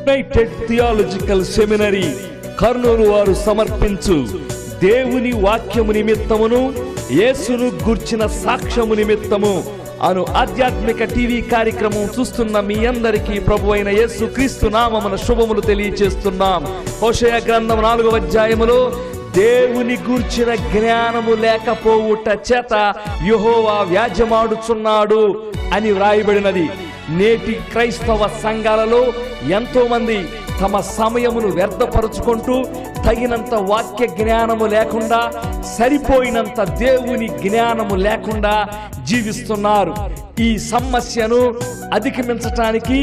United theological seminary Kurnool వారు సమర్పించు దేవుని వాక్యము నిమిత్తమును యేసును గూర్చిన సాక్ష్యము నిమిత్తము అను ఆధ్యాత్మిక టీవీ కార్యక్రమం చూస్తున్న మీ అందరికీ ప్రభు అయిన యేసు క్రీస్తు నామమున శుభములు తెలియజేస్తున్నాం. హోషేయ గ్రంథం 4వ అధ్యాయములో దేవుని గూర్చిన జ్ఞానము లేకపోవుట చేత యెహోవా వ్యాజ్యమాడుచున్నాడు అని వ్రాయబడినది. నేటి క్రైస్తవ సంఘాలలో ఎంతో మంది తమ సమయమును వ్యర్థపరుచుకుంటూ తగినంత వాక్య జ్ఞానము లేకుండా, సరిపోయినంత దేవుని జ్ఞానము లేకుండా జీవిస్తున్నారు. ఈ సమస్యను అధిగమించటానికి,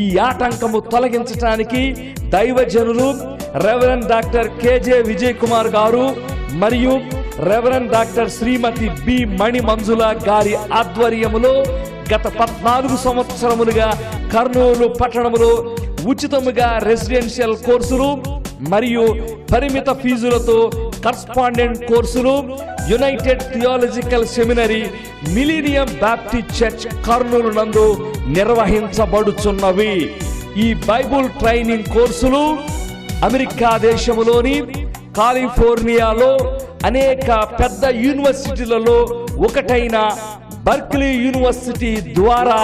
ఈ ఆటంకము తొలగించటానికి దైవజనులు Reverend Doctor KJ Vijay Kumar గారు మరియు Reverend Doctor Shrimati B Mani Manjula గారి ఆధ్వర్యములో గత 14 సంవత్సరములుగా కర్నూలు పట్టణములో ఉచితముగా రెసిడెన్షియల్ కోర్సులు మరియు పరిమిత ఫీజులతో కరస్పాండెంట్ కోర్సులు United theological seminary millennium Baptist church Kurnool నందు నిర్వహించబడుచున్నవి. ఈ బైబుల్ ట్రైనింగ్ కోర్సులు అమెరికా దేశములోని కాలిఫోర్నియాలో అనేక పెద్ద యూనివర్సిటీలలో ఒకటైన బర్క్లీ యూనివర్సిటీ ద్వారా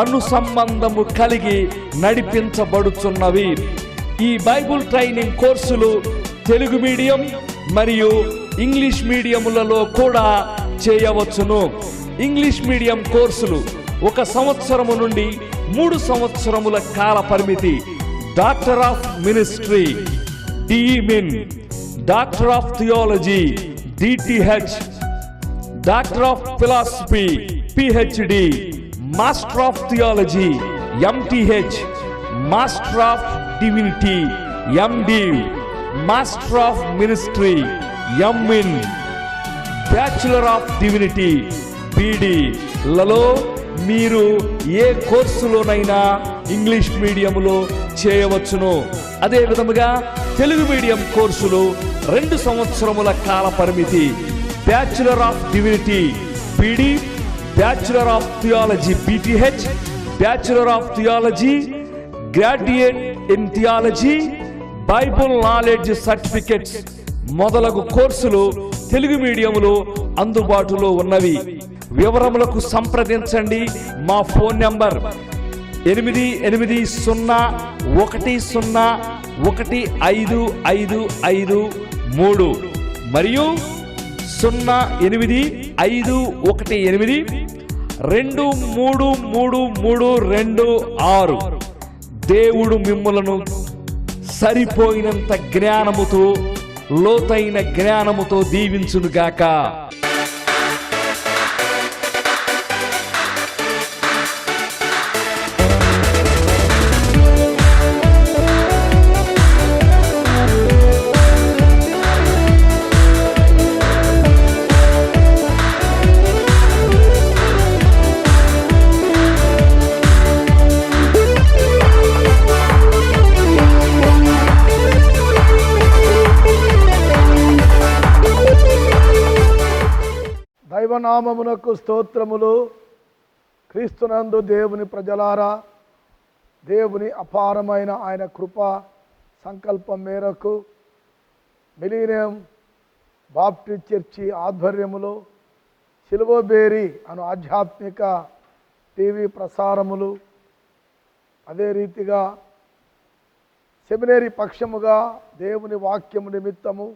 అనుసంబంధము కలిగి నడిపించబడుచున్నవి. ఈ బైబుల్ ట్రైనింగ్ కోర్సులు తెలుగు మీడియం మరియు ఇంగ్లీష్ మీడియములలో కూడా చేయవచ్చును. ఇంగ్లీష్ మీడియం కోర్సులు 1 సంవత్సరము నుండి 3 సంవత్సరముల కాల పరిమితి. Doctor of ministry DMin, doctor of theology DTh, doctor of philosophy PhD, master of theology MTh, master of divinity MD, master of ministry MMin, bachelor of divinity BD లలో మీరు ఏ కోర్సులోనైనా ఇంగ్లీష్ మీడియంలో చేయవచ్చును. అదే విధముగా తెలుగు మీడియం కోర్సులు 2 సంవత్సరముల కాల పరిమితి. Bachelor of divinity BD, bachelor of theology BTh, bachelor of theology, graduate in theology, Bible knowledge certificates మొదలగు కోర్సులు తెలుగు మీడియంలో అందుబాటులో ఉన్నవి. వివరములకు సంప్రదించండి. మా ఫోన్ నంబర్ 8801015553 మరియు 085182333326. దేవుడు మిమ్ములను సరిపోయినంత జ్ఞానముతో, లోతైన జ్ఞానముతో దీవించునుగాక. దైవనామమునకు స్తోత్రములు. క్రీస్తునందు దేవుని ప్రజలారా, దేవుని అపారమైన ఆయన కృప సంకల్పం మేరకు మిలీనియం బాప్టిస్ట్ చర్చి ఆధ్వర్యములో సిలువబేరి అను ఆధ్యాత్మిక టీవీ ప్రసారములు, అదే రీతిగా సెమినరీ పక్షముగా దేవుని వాక్యము నిమిత్తము,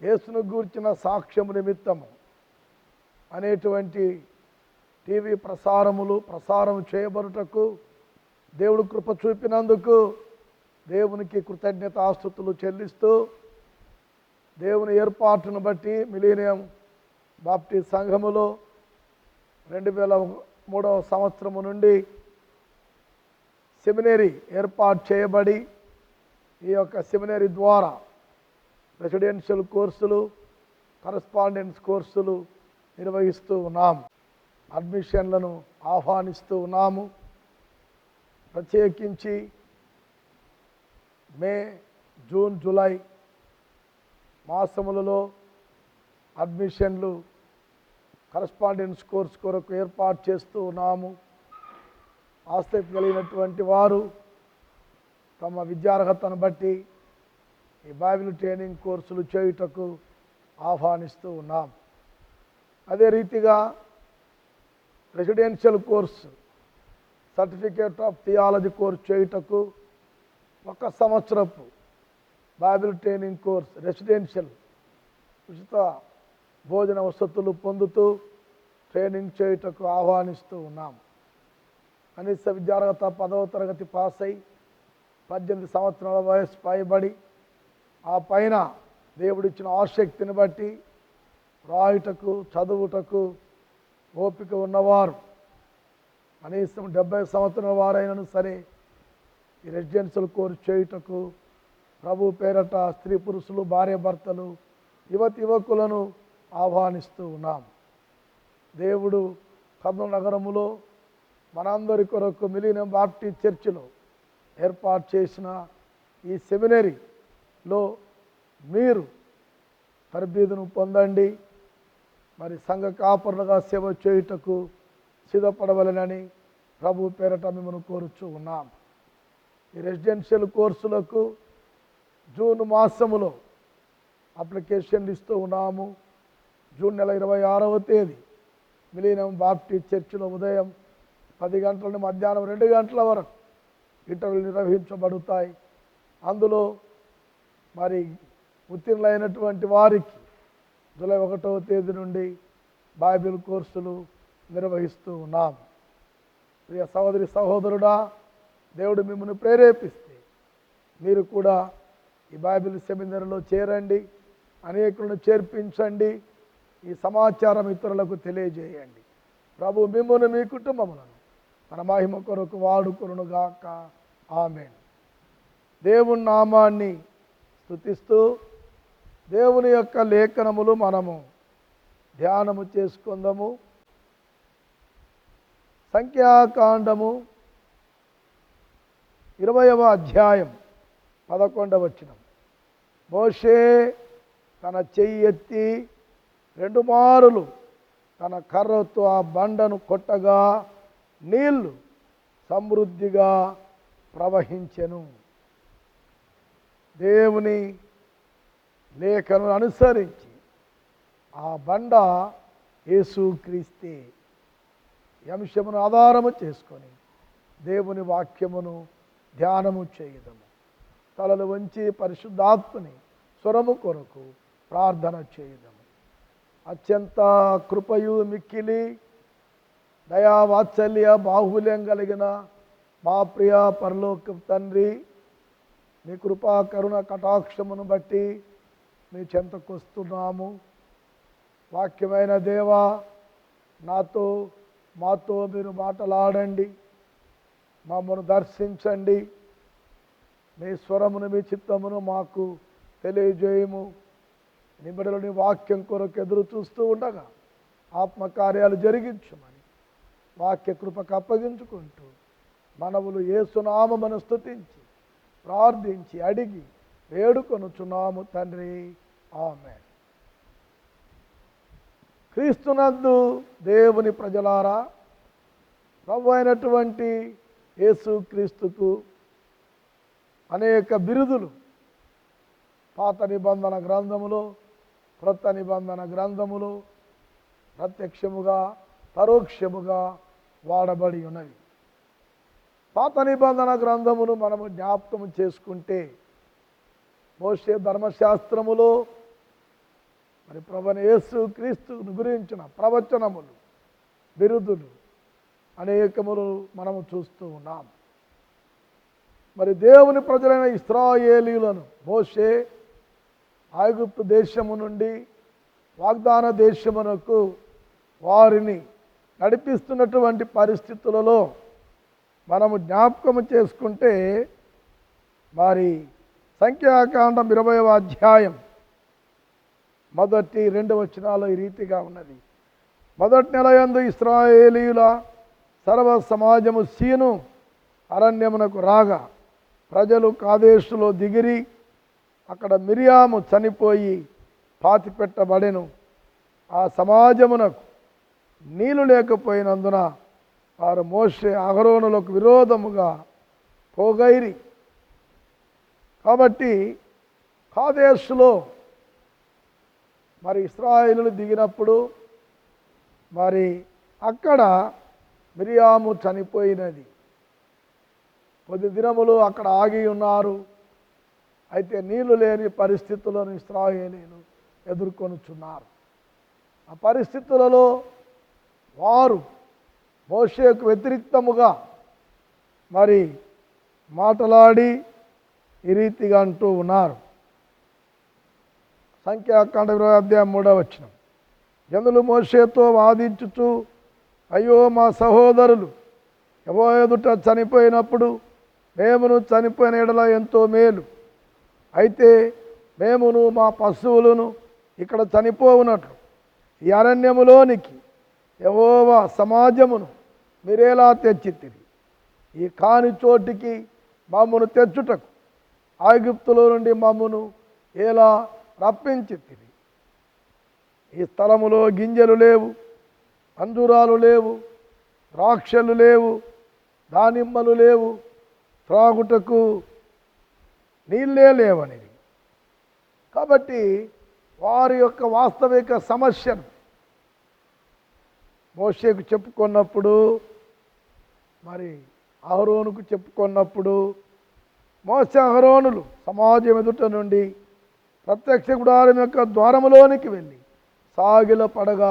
యేసును గూర్చిన సాక్ష్యము నిమిత్తము అనేటువంటి టీవీ ప్రసారం చేయబడుటకు దేవుడు కృప చూపినందుకు దేవునికి కృతజ్ఞతాస్తుతులు చెల్లిస్తూ, దేవుని ఏర్పాటును బట్టి మిలీనియం బాప్టిస్ట్ సంఘములో 2003వ సంవత్సరము నుండి సెమినరీ ఏర్పాటు చేయబడి, ఈ యొక్క సెమినరీ ద్వారా రెసిడెన్షియల్ కోర్సులు, కరస్పాండెన్స్ కోర్సులు నిర్వహిస్తూ ఉన్నాము. అడ్మిషన్లను ఆహ్వానిస్తూ ఉన్నాము. ప్రత్యేకించి మే, జూన్, జూలై మాసములలో అడ్మిషన్లు కరస్పాండెన్స్ కోర్సు కొరకు ఏర్పాటు చేస్తూ ఉన్నాము. ఆసక్తి కలిగినటువంటి వారు తమ విద్యార్హతను బట్టి ఈ బైబిల్ ట్రైనింగ్ కోర్సులు చేయుటకు ఆహ్వానిస్తూ ఉన్నాం. అదే రీతిగా residential course certificate of theology course చేయుటకు 1 సంవత్సరపు బైబిల్ ట్రైనింగ్ కోర్స్ రెసిడెన్షియల్ ఉచిత భోజన వసతులు పొందుతూ ట్రైనింగ్ చేయుటకు ఆహ్వానిస్తూ ఉన్నాం. కనీస విద్యార్హత 10వ తరగతి పాస్ అయి 18 సంవత్సరాల వయసు పైబడి ఆ పైన దేవుడిచ్చిన ఆసక్తిని బట్టి రాయుటకు చదువుటకు ఓపిక ఉన్నవారు కనీసం 70 సంవత్సరాల వారైనను సరే ఈ రెసిడెన్షియల్ కోర్సు చేయుటకు ప్రభు పేరట స్త్రీ పురుషులు భార్యాభర్తలు యువకులను ఆహ్వానిస్తూ ఉన్నాం. దేవుడు కర్నూలు నగరములో మనందరి కొరకు మిలీనియం బాప్టిస్ట్ చర్చిలో ఏర్పాటు చేసిన ఈ సెమినరీలో మీరు తరబీదును పొందండి. మరి సంఘ కాపరులుగా సేవ చేయుటకు సిద్ధపడవలెనని ప్రభు పేరట మిమ్మల్ని కోరుచూ ఉన్నాం. ఈ రెసిడెన్షియల్ కోర్సులకు జూన్ మాసములో అప్లికేషన్లు ఇస్తూ ఉన్నాము. జూన్ నెల 26వ తేదీ మిలీనియం బాప్టిస్ట్ చర్చిలో ఉదయం 10 గంటల నుండి మధ్యాహ్నం 2 గంటల వరకు ఇంటర్వ్యూలు నిర్వహించబడతాయి. అందులో మరి ఉత్తీర్ణులైనటువంటి వారికి జూలై 1వ తేదీ నుండి బైబిల్ కోర్సులు నిర్వహిస్తూ ఉన్నాం. ప్రియ సహోదరి సహోదరుడా, దేవుడు మిమ్మల్ని ప్రేరేపిస్తే మీరు కూడా ఈ బైబిల్ సెమినరీలో చేరండి, అనేకులను చేర్పించండి, ఈ సమాచారం ఇతరులకు తెలియజేయండి. ప్రభు మిమ్మల్ని మీ కుటుంబములను తన మహిమ కొరకు వాడుకొనుగాక. ఆమేన్. దేవుని నామాన్ని స్తుతిస్తూ దేవుని యొక్క లేఖనములు మనము ధ్యానము చేసుకుందాము. సంఖ్యాకాండము 20వ అధ్యాయం 11వ వచనం. మోషే తన చెయ్యి ఎత్తి 2 మారులు తన కర్రతో ఆ బండను కొట్టగా నీళ్లు సమృద్ధిగా ప్రవహించెను. దేవుని లేఖను అనుసరించి ఆ బండ యేసుక్రీస్తే. ఈ అంశమును ఆధారము చేసుకొని దేవుని వాక్యమును ధ్యానము చేయదము. తలలు వంచి పరిశుద్ధాత్మని స్వరము కొరకు ప్రార్థన చేయదము. అత్యంత కృపయు మిక్కిలి దయా వాత్సల్య బాహుల్యం కలిగిన మా ప్రియ పరలోక తండ్రి, మీ కృపా కరుణ కటాక్షమును బట్టి మీ చెంతకు వస్తున్నాము. వాక్యమైన దేవా, మాతో మీరు మాటలాడండి, మమ్మను దర్శించండి, మీ స్వరమును మీ చిత్తమును మాకు తెలియజేయము. నిబిడలోని వాక్యం కొరకు ఎదురు చూస్తూ ఉండగా ఆత్మకార్యాలు జరిగించమని వాక్య కృపకు అప్పగించుకుంటూ మనవులు యేసునామమును స్తుతించి ప్రార్థించి అడిగి వేడుకొనుచున్నాము తండ్రి. ఆమేన్. క్రీస్తునందు దేవుని ప్రజలారా, ప్రభు అయినటువంటి యేసుక్రీస్తుకు అనేక బిరుదులు పాత నిబంధన గ్రంథములో క్రొత్త నిబంధన గ్రంథములో ప్రత్యక్షముగా పరోక్షముగా వాడబడి ఉన్నవి. పాత నిబంధన గ్రంథమును మనము జ్ఞాపకం చేసుకుంటే మోషే ధర్మశాస్త్రములో మరి ప్రభువైన యేసుక్రీస్తును గురించిన ప్రవచనములు బిరుదులు అనేకములు మనము చూస్తూ ఉన్నాం. మరి దేవుని ప్రజలైన ఇశ్రాయేలీయులను మోషే ఐగుప్తు దేశము నుండి వాగ్దాన దేశమునకు వారిని నడిపిస్తున్నటువంటి పరిస్థితులలో మనము జ్ఞాపకము చేసుకుంటే మరి సంఖ్యాకాండం 20వ అధ్యాయం 1-2 వచనాలు ఈ రీతిగా ఉన్నది. మొదటి నెల యందు ఇశ్రాయేలీయుల సర్వ సమాజము సీను అరణ్యమునకు రాగా ప్రజలు కాదేశులో దిగిరి అక్కడ మిరియాము చనిపోయి పాతిపెట్టబడెను. ఆ సమాజమునకు నీళ్లు లేకపోయినందున వారు మోషే అహరోనులకు విరోధముగా పోగైరి కాబట్టి కాదేశులో మరి ఇశ్రాయేలులు దిగినప్పుడు మరి అక్కడ మిరియాము చనిపోయినది. కొద్ది దినములు అక్కడ ఆగి ఉన్నారు. అయితే నీళ్లు లేని పరిస్థితులను ఇశ్రాయేలీయులు ఎదుర్కొనుచున్నారు. ఆ పరిస్థితులలో వారు మోషేకు వ్యతిరేక్తముగా మరి మాట్లాడి ఈ రీతిగా అంటూ ఉన్నారు. సంఖ్యాకాండ 20:3 జనులు మోషేతో వాదించుచు, అయ్యో మా సహోదరులు యెహోవా ఎదుట చనిపోయినప్పుడు మేమును చనిపోయిన ఎడల ఎంతో మేలు. అయితే మేమును మా పశువులను ఇక్కడ చనిపోవునట్లు ఈ అరణ్యములోనికి యెహోవా సమాజమును మీరేలా తెచ్చితిరి? ఈ కాని చోటికి మమ్మను తెచ్చుటకు ఐగుప్తులో నుండి మమ్మను ఎలా రప్పించితిరి? ఈ స్థలములో గింజలు లేవు, అంజూరాలు లేవు, ద్రాక్షలు లేవు, దానిమ్మలు లేవు, త్రాగుటకు నీళ్ళే లేవని. కాబట్టి వారి యొక్క వాస్తవిక సమస్యను మోషేకు చెప్పుకున్నప్పుడు, మరి అహరోనుకు చెప్పుకున్నప్పుడు, మోషే అహరోనులు సమాజం ఎదుట నుండి ప్రత్యక్ష గుడారం యొక్క ద్వారములోనికి వెళ్ళి సాగిల పడగా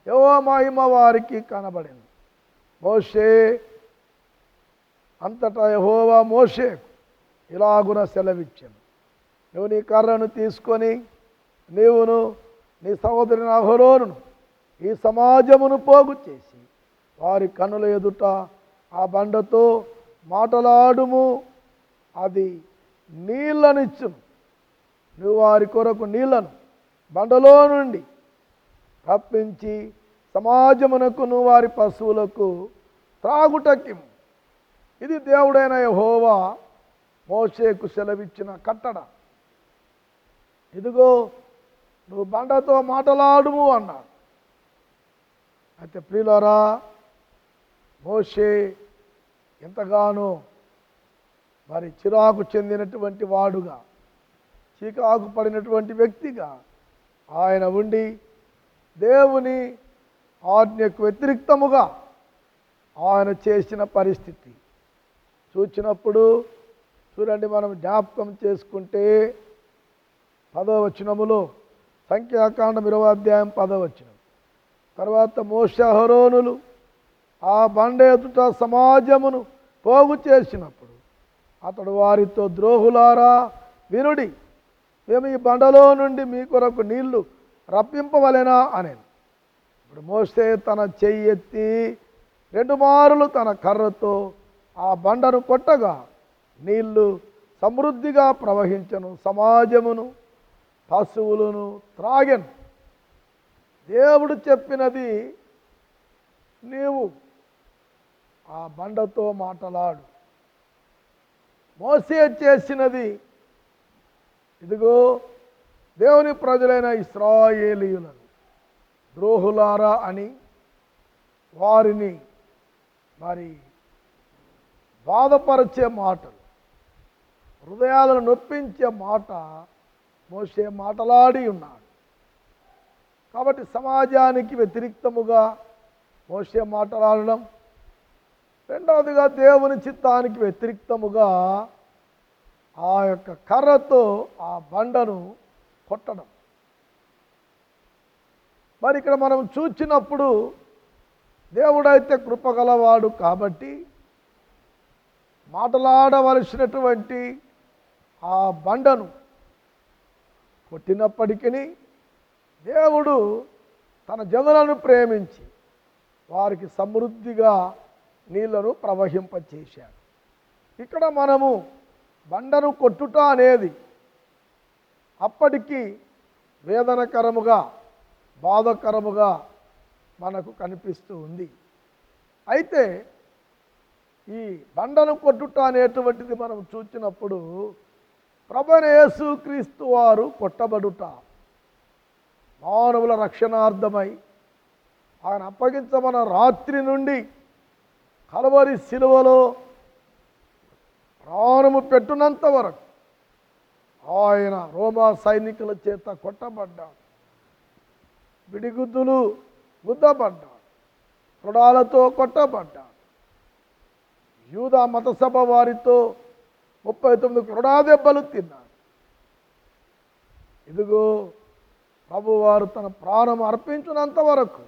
యెహోవా మహిమ వారికి కనబడింది. మోషే అంతటా యెహోవా మోషేకు ఇలాగున సెలవిచ్చాను, నువ్వు నీ కర్రను తీసుకొని నీవును నీ సహోదరుని అహరోనును ఈ సమాజమును పోగు చేసి వారి కన్నుల ఎదుట ఆ బండతో మాటలాడుము, అది నీళ్ళనిచ్చును. నువ్వు వారి కొరకు నీళ్లను బండలో నుండి రప్పించి సమాజమునకును వారి పశువులకు త్రాగుటకిము. ఇది దేవుడైన యెహోవా మోషేకు సెలవిచ్చిన కట్టడ. ఇదిగో నువ్వు బండతో మాటలాడుము అన్నాడు. అయితే ప్రియులారా, మోషే ఎంతగానో మరి చిరాకు చెందినటువంటి వాడుగా, చీకాకు పడినటువంటి వ్యక్తిగా ఆయన ఉండి దేవుని ఆజ్ఞకు వ్యతిరేక్తముగా ఆయన చేసిన పరిస్థితి చూచినప్పుడు చూడండి, మనం జ్ఞాపకం చేసుకుంటే 10వ వచనములో సంఖ్యాకాండం 20:10 తర్వాత మోషే అహరోనులు ఆ బండ ఎదుట సమాజమును పోగు చేసినప్పుడు అతడు వారితో, ద్రోహులారా వినుడి, మేము ఈ బండలో నుండి మీ కొరకు నీళ్లు రప్పింపవలెనా అని. ఇప్పుడు మోషే తన చెయ్యి ఎత్తి 2 మారులు తన కర్రతో ఆ బండను కొట్టగా నీళ్లు సమృద్ధిగా ప్రవహించను, సమాజమును పశువులను త్రాగెను. దేవుడు చెప్పినది నీవు ఆ బండతో మాటలాడు. మోషే చేసినది, ఇదిగో దేవుని ప్రజలైన ఇశ్రాయేలీయులను ద్రోహులారా అని వారిని మరి బాధపరిచే మాటలు, హృదయాలను నొప్పించే మాట మోషే మాటలాడి ఉన్నాడు. కాబట్టి సమాజానికి వ్యతిరేక్తముగా మోషే మాటలాడడం, రెండవదిగా దేవుని చిత్తానికి వ్యతిరేక్తముగా ఆ యొక్క కర్రతో ఆ బండను కొట్టడం. మరి ఇక్కడ మనం చూచినప్పుడు దేవుడైతే కృపగలవాడు కాబట్టి మాటలాడవలసినటువంటి ఆ బండను కొట్టినప్పటికీ దేవుడు తన జనులను ప్రేమించి వారికి సమృద్ధిగా నీళ్లను ప్రవహింపచేశాడు. ఇక్కడ మనము బండను కొట్టుట అనేది అప్పటికి వేదనకరముగా, బాధకరముగా మనకు కనిపిస్తూ ఉంది. అయితే ఈ బండను కొట్టుట అనేటువంటిది మనం చూచినప్పుడు ప్రభువైన యేసుక్రీస్తు వారు కొట్టబడుట, మానవుల రక్షణార్థమై ఆయన అప్పగించమన్న రాత్రి నుండి కల్వరి శిలువలో ప్రాణము పెట్టునంత వరకు ఆయన రోమా సైనికుల చేత కొట్టబడ్డాడు, బిడిగుద్దులు గుద్దబడ్డాడు, తొడాలతో కొట్టబడ్డాడు. యూదా మతసభ వారితో 39 కొరడా దెబ్బలు తిన్నాడు. ఇదిగో ప్రభువారు తన ప్రాణం అర్పించినంత వరకు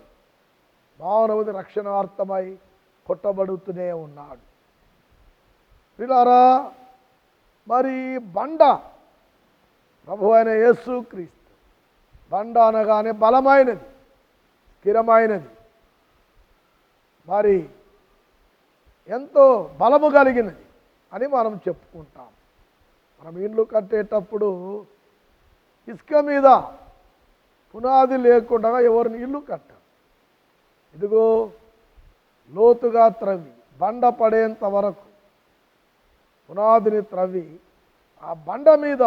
మానవుని రక్షణార్థమై కొట్టబడుతూనే ఉన్నాడు. పిల్లారా, మరి బండ ప్రభు అయిన యేసుక్రీస్తు. బండ అనగానే బలమైనది, స్థిరమైనది, మరి ఎంతో బలము కలిగినది అని మనం చెప్పుకుంటాం. మనం ఇల్లు కట్టేటప్పుడు ఇసుక మీద పునాది లేకుండా ఎవరిని ఇల్లు కట్టారు. ఇదిగో లోతుగా త్రవ్వి బండ పడేంత వరకు పునాదిని త్రవ్వి ఆ బండ మీద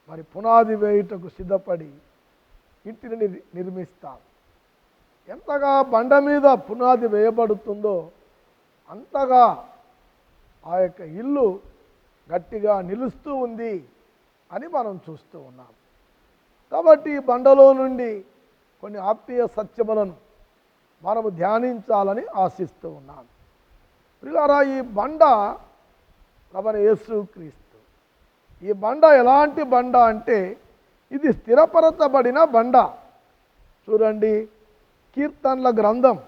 మరి పునాది వేయుటకు సిద్ధపడి ఇంటిని నిర్మిస్తారు. ఎంతగా బండ మీద పునాది వేయబడుతుందో అంతగా ఆ యొక్క ఇల్లు గట్టిగా నిలుస్తూ ఉంది అని మనం చూస్తూ ఉన్నాం. కాబట్టి ఈ బండలో నుండి కొన్ని ఆత్మీయ సత్యములను మనము ధ్యానించాలని ఆశిస్తూ ఉన్నాం. ప్రియులారా, ఈ బండ ప్రభువైన యేసుక్రీస్తు. ఈ బండ ఎలాంటి బండ అంటే ఇది స్థిరపరచబడిన బండ. చూడండి, కీర్తనల గ్రంథం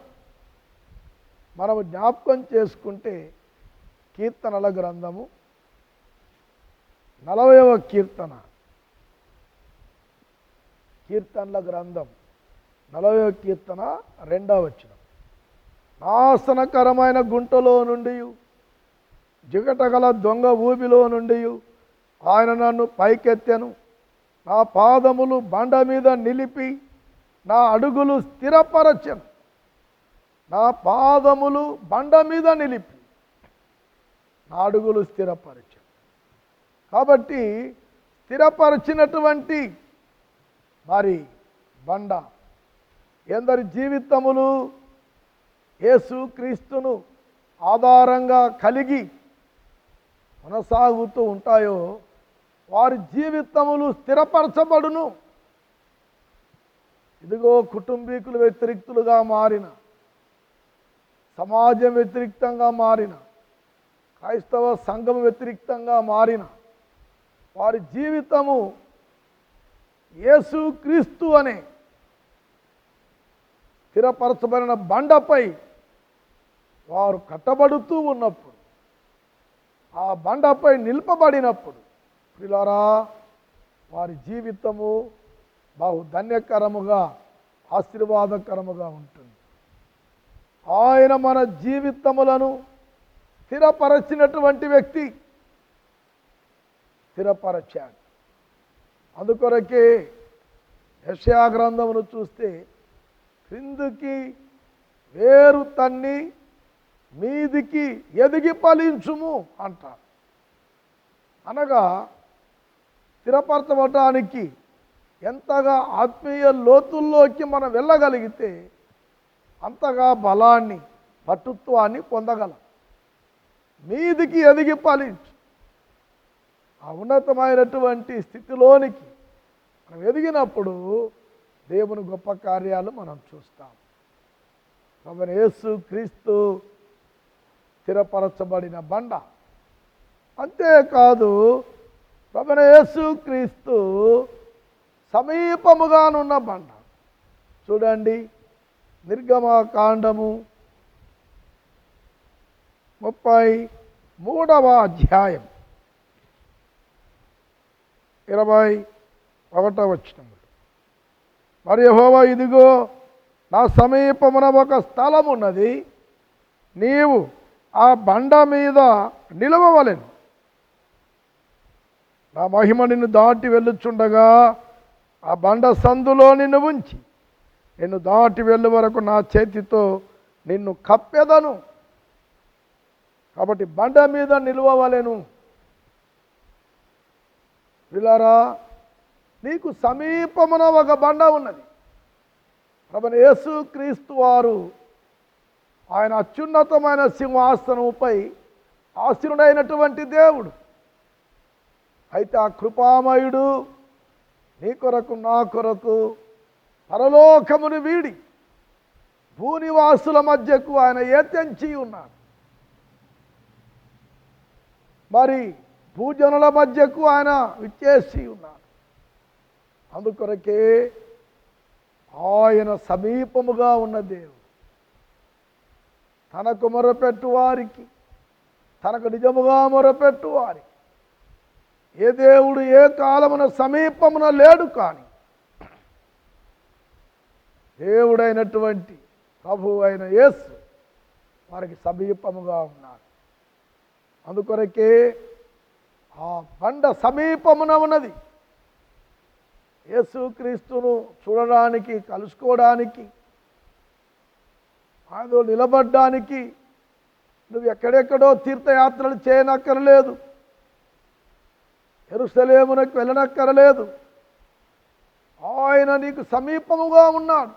మనము జ్ఞాపకం చేసుకుంటే కీర్తనల గ్రంథము 40వ కీర్తన, కీర్తనల గ్రంథం 40వ కీర్తన 2వ వచనం. నాశనకరమైన గుంటలో నుండి, జిగటగల దొంగ ఊబిలో నుండి ఆయన నన్ను పైకెత్తెను. నా పాదములు బండ మీద నిలిపి నా అడుగులు స్థిరపరచెను. నా పాదములు బండ మీద నిలిపి నా అడుగులు స్థిరపరచెను. కాబట్టి స్థిరపరచినటువంటి మరి బండ ఎందరి జీవితములు యేసుక్రీస్తును ఆధారంగా కలిగి కొనసాగుతూ ఉంటాయో వారి జీవితములు స్థిరపరచబడును. ఇదిగో కుటుంబీకులు వ్యతిరేక్తులుగా మారిన, సమాజం వ్యతిరేక్తంగా మారిన, క్రైస్తవ సంఘం వ్యతిరేక్తంగా మారిన వారి జీవితము యేసుక్రీస్తు అనే స్థిరపరచబడిన బండపై వారు కట్టబడుతూ ఉన్నప్పుడు, ఆ బండపై నిలుపబడినప్పుడు ప్రియులారా వారి జీవితము బహు ధన్యకరముగా, ఆశీర్వాదకరముగా ఉంటుంది. ఆయన మన జీవితములను స్థిరపరచినటువంటి వ్యక్తి, స్థిరపరచాడు. అందుకొరకే యెషయా గ్రంథమును చూస్తే క్రిందికి వేరు తన్ని మీదికి ఎదిగి ఫలించుము అంటారు. అనగా స్థిరపరచబడటానికి ఎంతగా ఆత్మీయ లోతుల్లోకి మనం వెళ్ళగలిగితే అంతగా బలాన్ని, పటుత్వాన్ని పొందగలం. మీదికి ఎదిగి ఫలించు. ఆ ఉన్నతమైనటువంటి స్థితిలోనికి మనం ఎదిగినప్పుడు దేవుని గొప్ప కార్యాలు మనం చూస్తాం. ప్రభువైన యేసుక్రీస్తు స్థిరపరచబడిన బండ. అంతేకాదు ప్రభువైన యేసుక్రీస్తు సమీపముగానున్న బండ. చూడండి, నిర్గమకాండము 33వ అధ్యాయం 21వ వచనం. మరి యెహోవా, ఇదిగో నా సమీపమున ఒక స్థలం ఉన్నది, నీవు ఆ బండ మీద నిలవవలెను. నా మహిమ నిన్ను దాటి వెళ్ళుచుండగా ఆ బండ సందులో నిన్ను ఉంచి నిన్ను దాటి వెళ్ళు వరకు నా చేతితో నిన్ను కప్పెదను. కాబట్టి బండ మీద నిలవవలెను. పిల్లరా, నీకు సమీపమున ఒక బండ ఉన్నది. ప్రభువైన యేసుక్రీస్తు వారు ఆయన అత్యున్నతమైన సింహాసనముపై ఆసీనుడైనటువంటి దేవుడు. అయితే ఆ కృపామయుడు నీ కొరకు నా కొరకు పరలోకమును వీడి భూనివాసుల మధ్యకు ఆయన ఏతెంచి ఉన్నాడు. మరి భూజనుల మధ్యకు ఆయన విచ్చేసి ఉన్నాడు. అందుకొరకే ఆయన సమీపముగా ఉన్న దేవుడు తనకు మొరపెట్టు వారికి, తనకు నిజముగా మొరపెట్టు వారికి ఏ దేవుడు ఏ కాలమున సమీపమున లేడు, కానీ దేవుడైనటువంటి ప్రభువు అయిన యేసు వారికి సమీపముగా ఉన్నాడు. అందుకొరకే ఆ బండ సమీపమున ఉన్నది. యేసుక్రీస్తును చూడడానికి, కలుసుకోవడానికి, ఆయనలో నిలబడ్డానికి నువ్వు ఎక్కడెక్కడో తీర్థయాత్రలు చేయనక్కరలేదు, యెరూషలేమునకు వెళ్ళనక్కరలేదు. ఆయన నీకు సమీపముగా ఉన్నాడు.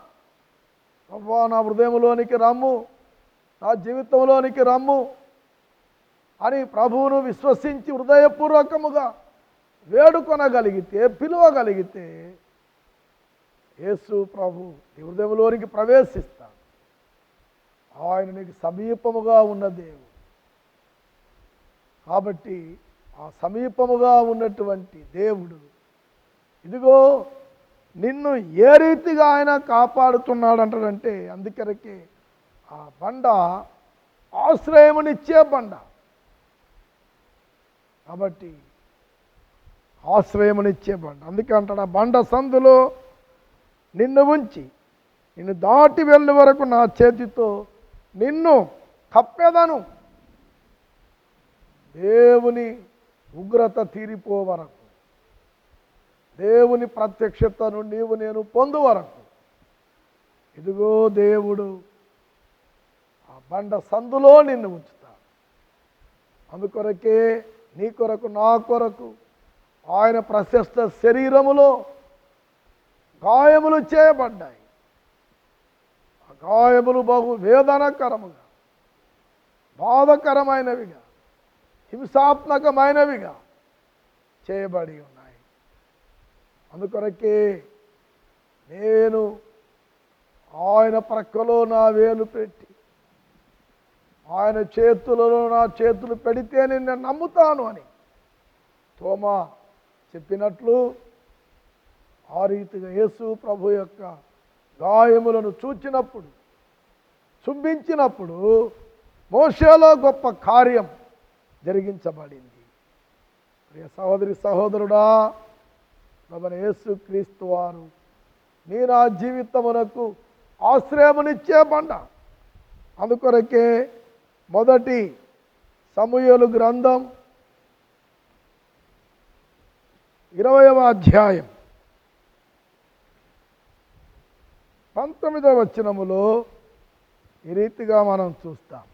ప్రభువా, నా హృదయంలోనికి రమ్ము, నా జీవితంలోనికి రమ్ము అని ప్రభువును విశ్వసించి హృదయపూర్వకముగా వేడుకొనగలిగితే, పిలువగలిగితే యేసు ప్రభు నీ హృదయంలోనికి ప్రవేశిస్తాడు. ఆయన నీకు సమీపముగా ఉన్న దేవుడు. కాబట్టి ఆ సమీపముగా ఉన్నటువంటి దేవుడు ఇదిగో నిన్ను ఏ రీతిగా ఆయన కాపాడుతున్నాడు అంటాడంటే, అందుకరకే ఆ బండ ఆశ్రయమునిచ్చే బండ. కాబట్టి ఆశ్రయమునిచ్చే బండ. అందుకే అంటాడు, ఆ బండ సందులో నిన్ను ఉంచి నిన్ను దాటి వెళ్ళే వరకు నా చేతితో నిన్ను కప్పెదను. దేవుని ఉగ్రత తీరిపో వరకు, దేవుని ప్రత్యక్షతను నీవు నేను పొందు వరకు ఇదిగో దేవుడు ఆ బండ సందులో నిన్ను ఉంచుతాడు. అందుకొరకే నీ కొరకు నా కొరకు ఆయన ప్రశస్త శరీరములో గాయములు చేయబడ్డాయి. ఆ గాయములు బహు వేదనకరముగా, బాధకరమైనవిగా, హింసాత్మకమైనవిగా చేయబడి ఉన్నాయి. అందుకొరకే నేను ఆయన ప్రక్కలో నా వేలు పెట్టి ఆయన చేతులలో నా చేతులు పెడితే నేను నమ్ముతాను అని తోమా చెప్పినట్లు ఆ రీతిగా యేసు ప్రభు యొక్క గాయములను చూచినప్పుడు, చుంబించినప్పుడు మోషేలో గొప్ప కార్యం జరిగించబడింది. ప్రియ సహోదరి సహోదరుడా, ప్రభువైన యేసుక్రీస్తు వారు నీ నా జీవితమునకు ఆశ్రయమునిచ్చే బండ. అందుకొరకే మొదటి సమూయేలు గ్రంథం 20వ అధ్యాయం 19వ వచనములో ఈ రీతిగా మనం చూస్తాం.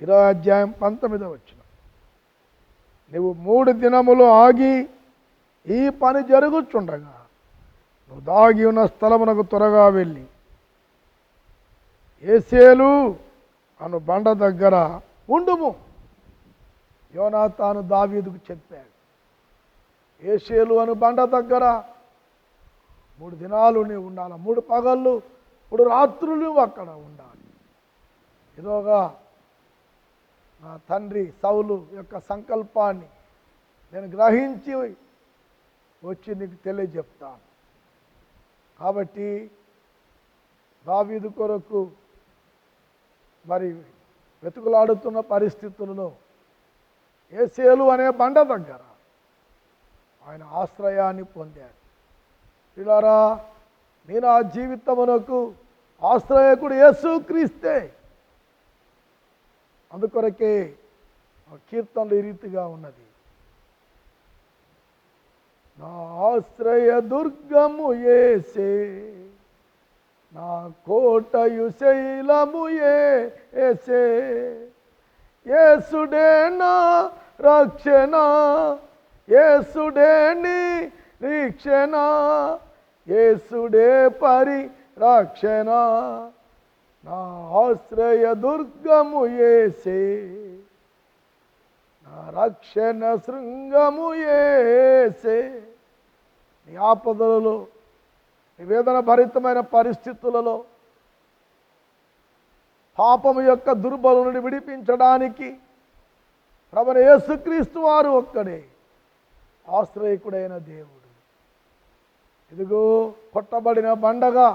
20వ అధ్యాయం 19వ వచనం, నువ్వు 3 దినములు ఆగి ఈ పని జరుగుచుండగా నువ్వు దాగి ఉన్న స్థలమునకు త్వరగా వెళ్ళి ఏసేలు అను బండ దగ్గర ఉండుము. యోనాతాను దావీదుకు చెప్పాడు, ఏసేలు అను బండ దగ్గర 3 దినాలు నీవు ఉండాలి, 3 పగళ్ళు 3 రాత్రులు అక్కడ ఉండాలి. ఇదోగా నా తండ్రి సౌలు యొక్క సంకల్పాన్ని నేను గ్రహించి వచ్చి నీకు తెలియజెప్తాను. కాబట్టి దావీదు కొరకు మరి వెతుకులాడుతున్న పరిస్థితులలో ఏసేలు అనే బండ దగ్గర ఆయన ఆశ్రయాన్ని పొందాడు. పిల్లారా, నేను ఆ జీవితమునకు ఆశ్రయకుడు యేసుక్రీస్తే. అందుకొరకే ఆ కీర్తనలు ఈ రీతిగా ఉన్నది, నా ఆశ్రయ దుర్గము యేసే, నా కోటయు శైలము యేసే, యేసుడే నా రక్షణ, యేసుడే నిరీక్షణ, యేసుడే పరిరక్షణ, నా ఆశ్రయ దుర్గము యేసే, నా రక్షణ శృంగము యేసే. నీ ఆపదలలో, నీ వేదన భరితమైన పరిస్థితులలో పాపము యొక్క దుర్బలు నుండి విడిపించడానికి ప్రభువైన యేసుక్రీస్తు వారు ఒక్కడే ఆశ్రయకుడైన దేవుడు. ఇదిగో కొట్టబడిన బండగా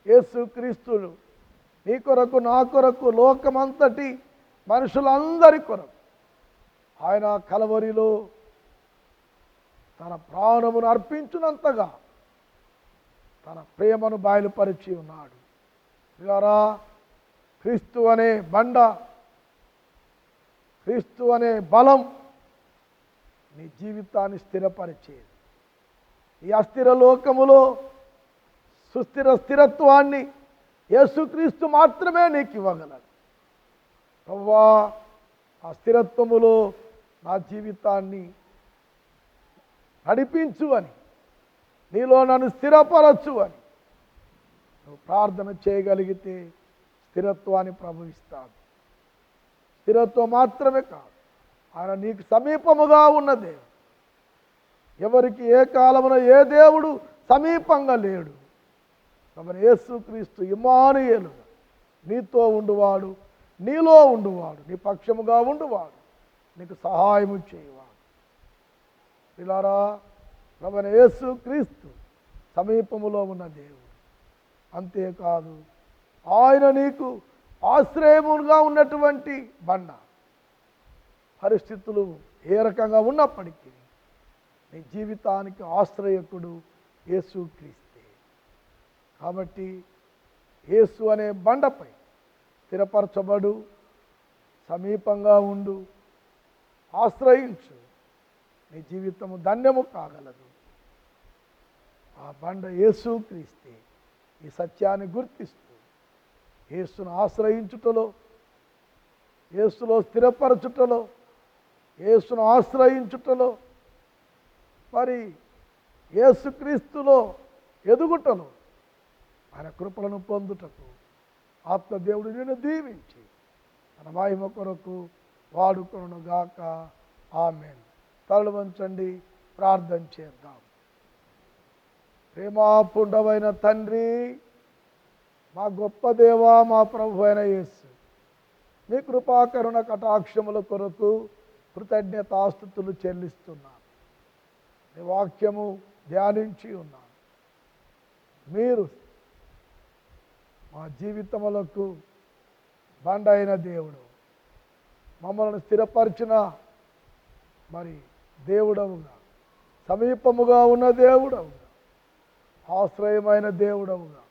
యేసుక్రీస్తుడు నీ కొరకు, నా కొరకు, లోకమంతటి మనుషులందరి కొరకు ఆయన కలవరిలో తన ప్రాణమును అర్పించినంతగా తన ప్రేమను బయలుపరిచి ఉన్నాడు. ఇలా క్రీస్తు అనే బండ, క్రీస్తు అనే బలం నీ జీవితాన్ని స్థిరపరిచేది. ఈ అస్థిర లోకములో స్థిరత్వాన్ని యేసుక్రీస్తు మాత్రమే నీకు ఇవ్వగలడు. ప్రభువా, ఆ స్థిరత్వములో నా జీవితాన్ని నడిపించు అని, నీలో నన్ను స్థిరపరచు అని నువ్వు ప్రార్థన చేయగలిగితే స్థిరత్వాన్ని ప్రభువిస్తాడు. స్థిరత్వం మాత్రమే కాదు, ఆయన నీకు సమీపముగా ఉన్న దేవుడు. ఎవరికి ఏ కాలమున ఏ దేవుడు సమీపంగా లేడు. కాబట్టి యేసుక్రీస్తు ఇమ్మానుయేలుగా నీతో ఉండువాడు, నీలో ఉండువాడు, నీ పక్షముగా ఉండువాడు, నీకు సహాయము చేయవాడు. పిల్లారా, ప్రభువైన యేసుక్రీస్తు సమీపములో ఉన్న దేవుడు. అంతేకాదు, ఆయన నీకు ఆశ్రయముగా ఉన్నటువంటి బండ. పరిస్థితులు ఏ రకంగా ఉన్నప్పటికీ నీ జీవితానికి ఆశ్రయకుడు యేసుక్రీస్తే. కాబట్టి యేసు అనే బండపై స్థిరపరచబడు, సమీపంగా ఉండు, ఆశ్రయించు, నీ జీవితము ధన్యము కాగలదు. ఆ బండ యేసుక్రీస్తే. ఈ సత్యాన్ని గుర్తిస్తూ యేసును ఆశ్రయించుటలో, యేసులో స్థిరపరచుటలో, యేసును ఆశ్రయించుటలో, మరి యేసుక్రీస్తులో ఎదుగుటలో, ఆయన కృపలను పొందుటకు ఆత్మదేవుడు నిన్ను దీవించి తన మహిమ కొరకు వాడుకొనుగాక. ఆమేన్. తలలు వంచండి, ప్రార్థన చేద్దాం. ప్రేమాపూర్ణమైన తండ్రి, మా గొప్ప దేవా, మా ప్రభు అయిన యేసు, మీ కృపాకరుణ కటాక్షముల కొరకు కృతజ్ఞతాస్తుతులు చెల్లిస్తున్నాను. నీ వాక్యము ధ్యానించి ఉన్నాను. మీరు మా జీవితములకు బండ అయిన దేవుడు, మమ్మల్ని స్థిరపరిచిన మరి దేవుడవుగా, సమీపముగా ఉన్న దేవుడవుగా, ఆశ్రయమైన దేవుడవుగా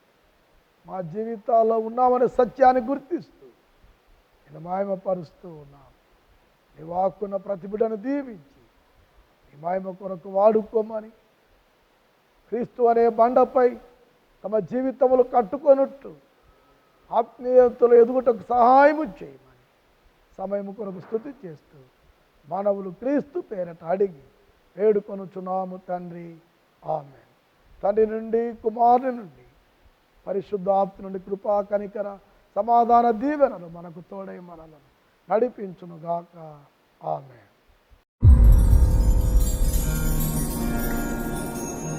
మా జీవితాల్లో ఉన్నామనే సత్యాన్ని గుర్తిస్తూ నేను మహిమపరుస్తూ ఉన్నాను. నీ వాక్కున్న ప్రతి బిడ్డను దీవించి నీ మహిమ కొరకు వాడుకోమని, క్రీస్తు అనే బండపై తమ జీవితములు కట్టుకొనుట్టు ఆత్మీయతలు ఎదుగుటకు సహాయము చేయమని సమయం కొరకు స్తుతి చేస్తూ మానవులు క్రీస్తు పేరట అడిగి వేడుకొనుచున్నాము తండ్రి. ఆమేన్. తండ్రి నుండి, కుమారుని నుండి, పరిశుద్ధాత్మ నుండి కృపా కనికర సమాధాన దీవెనలు మనకు తోడై మనలను నడిపించునుగాక. ఆమేన్.